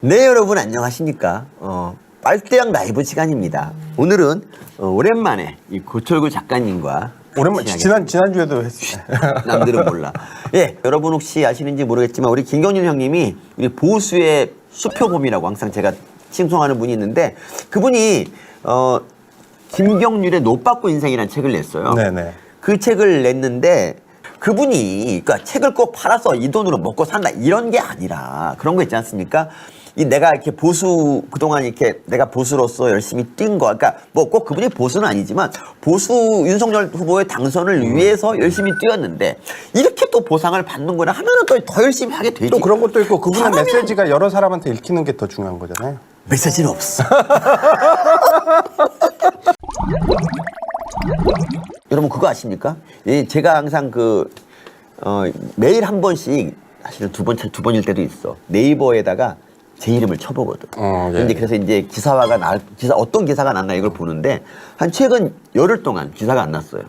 네, 여러분 안녕하십니까? 빨대양 라이브 시간입니다. 오늘은 오랜만에 이 고철구 작가님과 오랜만 지난주에도 했어요. 남들은 몰라. 예, 여러분 혹시 아시는지 모르겠지만 우리 김경률 형님이 우리 보수의 수표범이라고 항상 제가 칭송하는 분이 있는데 그분이 김경률의 노빠꾸 인생이라는 책을 냈어요. 네네. 그 책을 냈는데 그분이 그러니까 책을 꼭 팔아서 이 돈으로 먹고 산다 이런 게 아니라 그런 거 있지 않습니까? 이 내가 이렇게 보수 그동안 이렇게 내가 보수로서 열심히 뛴 거, 그러니까 뭐 꼭 그분이 보수는 아니지만 보수 윤석열 후보의 당선을 위해서 열심히 뛰었는데 이렇게 또 보상을 받는 거라 하면은 또 더 열심히 하게 되지. 또 그런 것도 있고 그분의 사람이- 메시지가 여러 사람한테 읽히는 게 더 중요한 거잖아요. 메시지는 없어. 여러분 그거 아십니까? 예, 제가 항상 매일 한 번씩 사실은 두 번일 때도 있어. 네이버에다가 제 이름을 쳐보거든. 예. 근데 그래서 이제 어떤 기사가 났나 이걸 보는데 한 최근 열흘 동안 기사가 안 났어요.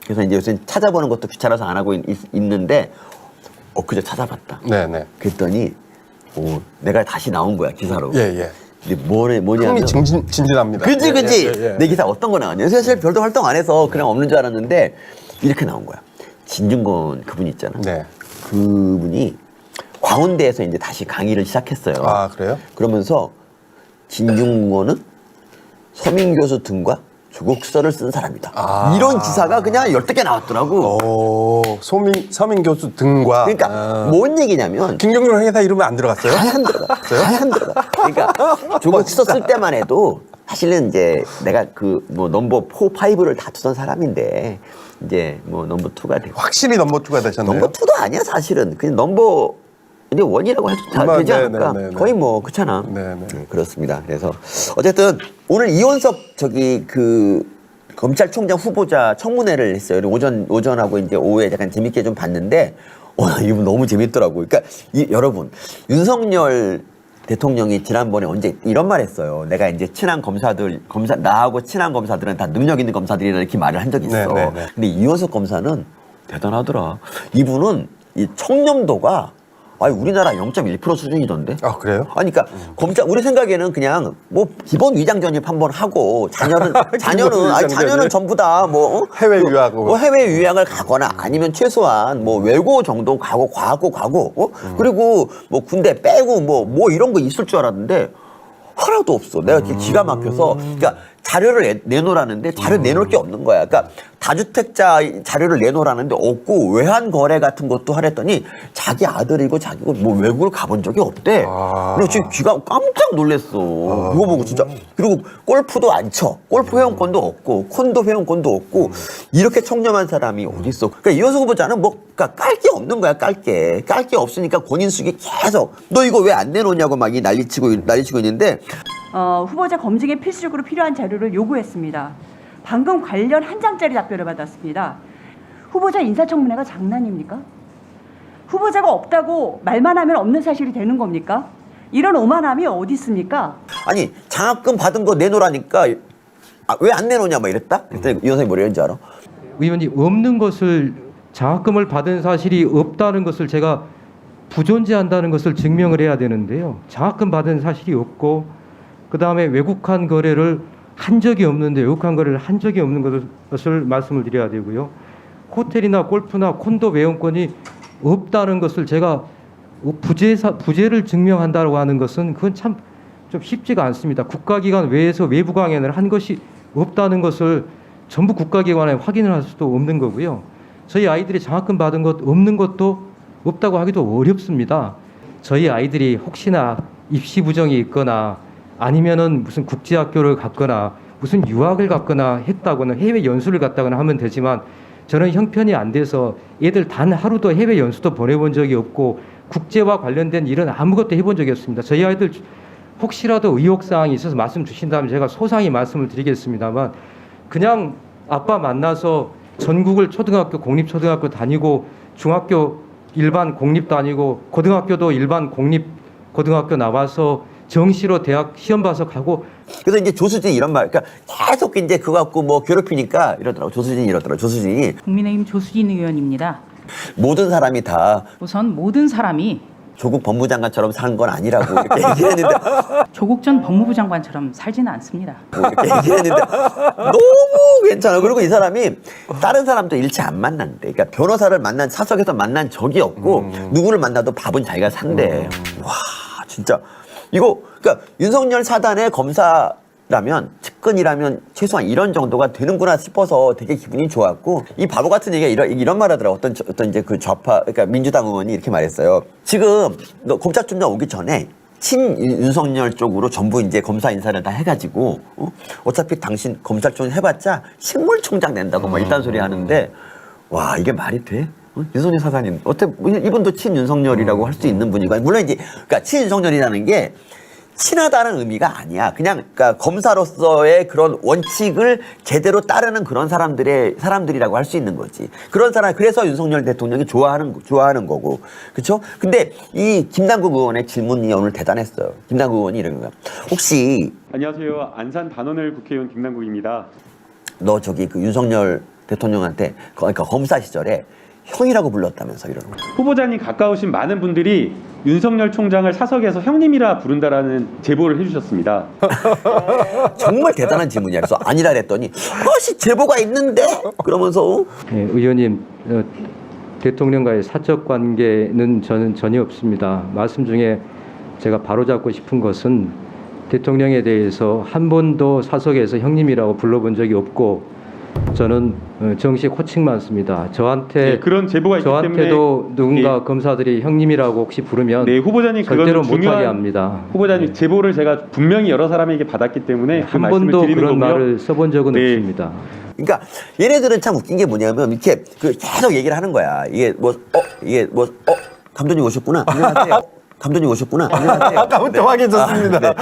그래서 이제 요새 찾아보는 것도 귀찮아서 안 하고 있는데 그저 찾아봤다. 네네. 그랬더니 내가 다시 나온 거야 기사로. 예. 근데 뭐냐면 흥미진진합니다. 그지 예. 내 기사 어떤 거 나왔냐. 사실 별도 활동 안 해서 그냥 없는 줄 알았는데 이렇게 나온 거야. 진중권 그분 있잖아. 네. 그분이 광운대에서 이제 다시 강의를 시작했어요. 아 그래요? 그러면서 진중권은 서민 교수 등과 조국서를 쓴 사람이다. 아. 이런 기사가 그냥 10개 나왔더라고. 서민 교수 등과. 그러니까 뭔 얘기냐면 김경률 회사 이름은 안 들어갔어요? 아예 안 들어가. 아예 안 들어가. 그러니까 조국서 쓸 때만 해도 사실은 이제 내가 넘버 4, 5를 다투던 사람인데 이제 넘버 2가 되고 확실히 넘버 2가 되셨네요. 넘버 2도 아니야 사실은 그냥 넘버 이제 1이라고 해도 다 되지 않을까? 거의 그렇잖아. 네네. 그렇습니다. 그래서 어쨌든 오늘 이원석 검찰총장 후보자 청문회를 했어요. 오전하고 이제 오후에 약간 재밌게 좀 봤는데 이분 너무 재밌더라고. 그러니까 여러분 윤석열 대통령이 지난번에 언제 이런 말 했어요. 내가 이제 나하고 친한 검사들은 다 능력 있는 검사들이라 이렇게 말을 한 적이 있어. 네네네. 근데 이원석 검사는 대단하더라. 이분은 이 청렴도가 우리나라 0.1% 수준이던데. 아 그래요? 아니, 그러니까 우리 생각에는 그냥 기본 위장 전입 한번 하고 자녀는 전부 다 해외 유학으로. 해외 유학을 가거나 아니면 최소한 외고 정도 가고 과학고 가고 그리고 군대 빼고 이런 거 있을 줄 알았는데 하나도 없어. 내가 기가 막혀서 그러니까 자료를 내놓으라는데 자료 내놓을 게 없는 거야. 그러니까 다주택자 자료를 내놓으라는데 없고 외환 거래 같은 것도 하랬더니 자기 아들이고 자기고 외국을 가본 적이 없대. 그래서 지금 깜짝 놀랐어. 그거 보고 진짜. 그리고 골프도 안 쳐. 골프 회원권도 없고 콘도 회원권도 없고 이렇게 청렴한 사람이 어디 있어? 그러니까 이현석 후보자는 그러니까 깔 게 없는 거야. 깔 게 없으니까 권인숙이 계속 너 이거 왜 안 내놓냐고 막 난리치고 있는데. 후보자 검증에 필수적으로 필요한 자료를 요구했습니다. 방금 관련 한 장짜리 답변을 받았습니다. 후보자 인사청문회가 장난입니까? 후보자가 없다고 말만 하면 없는 사실이 되는 겁니까? 이런 오만함이 어디 있습니까? 아니 장학금 받은 거 내놓으라니까 왜 안 내놓냐 막 이랬다? 그랬더니 이 선생님 뭐라 했는지 알아? 의원님 없는 것을 장학금을 받은 사실이 없다는 것을 제가 부존재한다는 것을 증명을 해야 되는데요. 장학금 받은 사실이 없고 그다음에 외국한 거래를 한 적이 없는데 외국한 거래를 한 적이 없는 것을 말씀을 드려야 되고요. 호텔이나 골프나 콘도 회원권이 없다는 것을 제가 부재를 증명한다고 하는 것은 그건 참 좀 쉽지가 않습니다. 국가기관 외에서 외부 강연을 한 것이 없다는 것을 전부 국가기관에 확인을 할 수도 없는 거고요. 저희 아이들이 장학금 받은 것 없는 것도 없다고 하기도 어렵습니다. 저희 아이들이 혹시나 입시 부정이 있거나 아니면은 무슨 국제학교를 갔거나 무슨 유학을 갔거나 했다거나 해외 연수를 갔다거나 하면 되지만 저는 형편이 안 돼서 애들 단 하루도 해외 연수도 보내본 적이 없고 국제와 관련된 일은 아무것도 해본 적이 없습니다. 저희 아이들 혹시라도 의혹사항이 있어서 말씀 주신다면 제가 소상히 말씀을 드리겠습니다만 그냥 아빠 만나서 전국을 초등학교 공립초등학교 다니고 중학교 일반 공립 다니고 고등학교도 일반 공립 고등학교 나와서 정시로 대학 시험 봐서 가고. 그래서 이제 조수진이 이런 말, 그러니까 계속 이제 그거 갖고 괴롭히니까 이러더라고. 조수진이. 국민의힘 조수진 의원입니다. 모든 사람이 다 우선 모든 사람이 조국 법무장관처럼 사는 건 아니라고 이렇게 얘기했는데 조국 전 법무부 장관처럼 살지는 않습니다. 이렇게 얘기했는데 너무 괜찮아. 그리고 이 사람이 다른 사람도 일체 안 만난대. 그러니까 변호사를 만난 사석에서 만난 적이 없고 누구를 만나도 밥은 자기가 산대. 와 진짜 이거 그러니까 윤석열 사단의 검사라면 측근이라면 최소한 이런 정도가 되는구나 싶어서 되게 기분이 좋았고 이 바보 같은 얘기가 이런 말 하더라고. 어떤 이제 그 좌파 그러니까 민주당 의원이 이렇게 말했어요. 지금 너 검찰총장 오기 전에 친윤석열 쪽으로 전부 이제 검사 인사를 다 해가지고 어차피 당신 검찰총장 해봤자 식물총장 된다고 막 이딴 소리 하는데 와 이게 말이 돼? 윤석열 사장님 어떻게 이분도 친윤석열이라고 할 수 있는 분이고 물론 이제 그러니까 친윤석열이라는 게 친하다는 의미가 아니야. 그냥 그러니까 검사로서의 그런 원칙을 제대로 따르는 그런 사람들이라고 할 수 있는 거지. 그런 사람 그래서 윤석열 대통령이 좋아하는 거고, 그렇죠? 근데 이 김남국 의원의 질문이 오늘 대단했어요. 김남국 의원이 이런 거야. 혹시 안녕하세요. 안산 단원을 국회의원 김남국입니다. 너 저기 그 윤석열 대통령한테 그러니까 검사 시절에 형이라고 불렀다면서 이러는 거. 후보자님 가까우신 많은 분들이 윤석열 총장을 사석에서 형님이라 부른다라는 제보를 해주셨습니다. 정말 대단한 질문이야. 그래서 아니라 그랬더니 제보가 있는데 그러면서 네, 의원님 대통령과의 사적 관계는 저는 전혀 없습니다. 말씀 중에 제가 바로잡고 싶은 것은 대통령에 대해서 한 번도 사석에서 형님이라고 불러본 적이 없고 저는 정식 호칭만 씁니다. 저한테 네, 그런 제보가 있기 저한테도 때문에 누군가 검사들이 형님이라고 혹시 부르면 네, 후보자님 절대로 그건 못하게 중요한 합니다. 후보자님 제보를 제가 분명히 여러 사람에게 받았기 때문에 그 한 말씀을 번도 드리는 그런 거고요. 말을 써본 적은 네. 없습니다. 그러니까 얘네들은 참 웃긴 게 뭐냐면 이렇게 계속 얘기를 하는 거야. 이게 감독님 오셨구나. 안녕하세요. 감독님 오셨구나. 안녕하세요. 아까부터 확인했습니다. 네.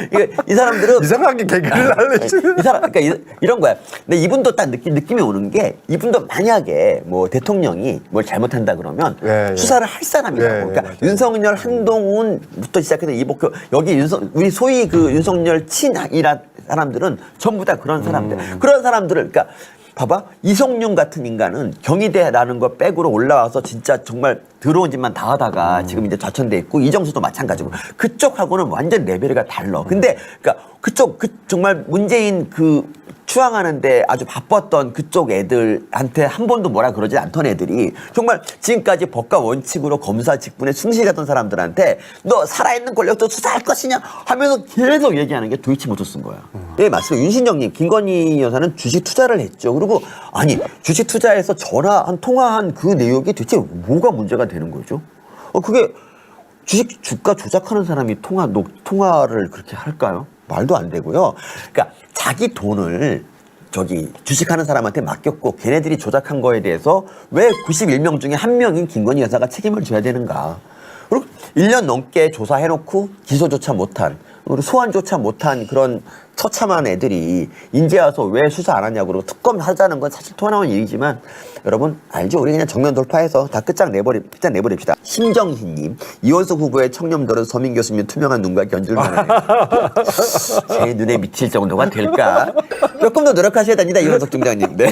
그러니까 이 사람들은 이상하게 개그를 날리시는. 이 사람 그러니까 이런 거야. 근데 이분도 딱 느낌이 오는 게 이분도 만약에 뭐 대통령이 뭘 잘못한다 그러면 예, 예. 수사를 할 사람이라고. 예, 예, 그러니까 맞아요. 윤석열, 한동훈부터 시작해서 이복효 여기 우리 소위 그 윤석열 친이라 사람들은 전부 다 그런 사람들. 그런 사람들을 그러니까. 봐봐 이성윤 같은 인간은 경희대라는 거 백으로 올라와서 진짜 정말 더러운 짓만 다 하다가 지금 이제 좌천돼 있고 이정수도 마찬가지고 그쪽하고는 완전 레벨이 달라. 근데 그러니까 그쪽 정말 문재인 추앙하는데 아주 바빴던 그쪽 애들한테 한 번도 뭐라 그러지 않던 애들이 정말 지금까지 법과 원칙으로 검사 직분에 충실하던 사람들한테 너 살아있는 권력도 수사할 것이냐 하면서 계속 얘기하는 게 도이치모터스인 거야. 네 맞습니다. 윤신정님 김건희 여사는 주식 투자를 했죠. 그리고 아니 주식 투자해서 통화한 그 내용이 도대체 뭐가 문제가 되는 거죠? 그게 주가 조작하는 사람이 통화를 그렇게 할까요? 말도 안 되고요. 그러니까 자기 돈을 주식하는 사람한테 맡겼고 걔네들이 조작한 거에 대해서 왜 91명 중에 한 명인 김건희 여사가 책임을 져야 되는가? 그리고 1년 넘게 조사해놓고 기소조차 못한 그리고 소환조차 못한 그런 처참한 애들이 이제 와서 왜 수사 안 하냐고 그러고 특검 하자는 건 사실 토 나온 일이지만 여러분 알죠? 우리 그냥 정면 돌파해서 다 끝장 내버립시다. 심정희님 이원석 후보의 청렴도는 서민 교수님 투명한 눈과 견줄만 하네요. 제 눈에 미칠 정도가 될까? 조금 더 노력하셔야 됩니다. 이원석 총장님. 네.